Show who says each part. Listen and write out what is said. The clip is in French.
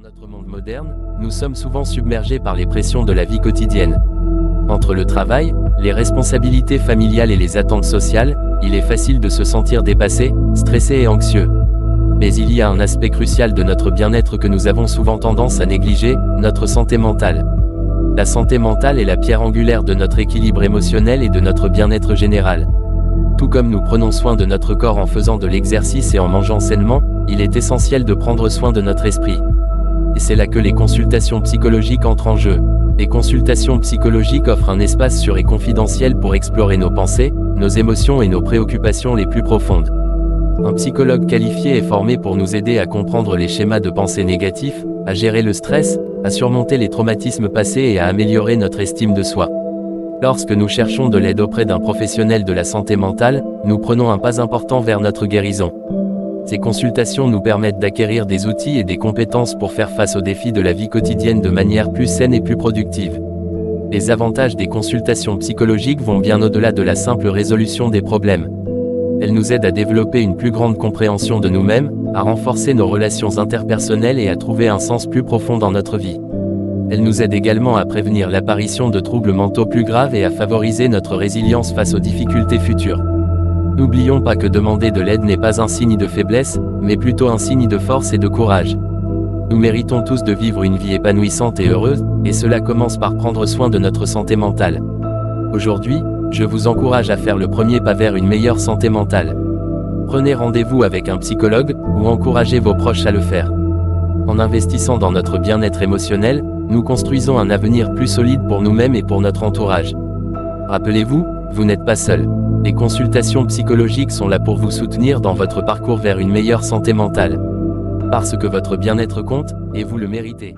Speaker 1: notre monde moderne, nous sommes souvent submergés par les pressions de la vie quotidienne. Entre le travail, les responsabilités familiales et les attentes sociales, il est facile de se sentir dépassé, stressé et anxieux. Mais il y a un aspect crucial de notre bien-être que nous avons souvent tendance à négliger, notre santé mentale. La santé mentale est la pierre angulaire de notre équilibre émotionnel et de notre bien-être général. Tout comme nous prenons soin de notre corps en faisant de l'exercice et en mangeant sainement, il est essentiel de prendre soin de notre esprit. Et c'est là que les consultations psychologiques entrent en jeu. Les consultations psychologiques offrent un espace sûr et confidentiel pour explorer nos pensées, nos émotions et nos préoccupations les plus profondes. Un psychologue qualifié est formé pour nous aider à comprendre les schémas de pensée négatifs, à gérer le stress, à surmonter les traumatismes passés et à améliorer notre estime de soi. Lorsque nous cherchons de l'aide auprès d'un professionnel de la santé mentale, nous prenons un pas important vers notre guérison. Ces consultations nous permettent d'acquérir des outils et des compétences pour faire face aux défis de la vie quotidienne de manière plus saine et plus productive. Les avantages des consultations psychologiques vont bien au-delà de la simple résolution des problèmes. Elles nous aident à développer une plus grande compréhension de nous-mêmes, à renforcer nos relations interpersonnelles et à trouver un sens plus profond dans notre vie. Elles nous aident également à prévenir l'apparition de troubles mentaux plus graves et à favoriser notre résilience face aux difficultés futures. N'oublions pas que demander de l'aide n'est pas un signe de faiblesse, mais plutôt un signe de force et de courage. Nous méritons tous de vivre une vie épanouissante et heureuse, et cela commence par prendre soin de notre santé mentale. Aujourd'hui, je vous encourage à faire le premier pas vers une meilleure santé mentale. Prenez rendez-vous avec un psychologue, ou encouragez vos proches à le faire. En investissant dans notre bien-être émotionnel, nous construisons un avenir plus solide pour nous-mêmes et pour notre entourage. Rappelez-vous, vous n'êtes pas seul. Les consultations psychologiques sont là pour vous soutenir dans votre parcours vers une meilleure santé mentale. Parce que votre bien-être compte, et vous le méritez.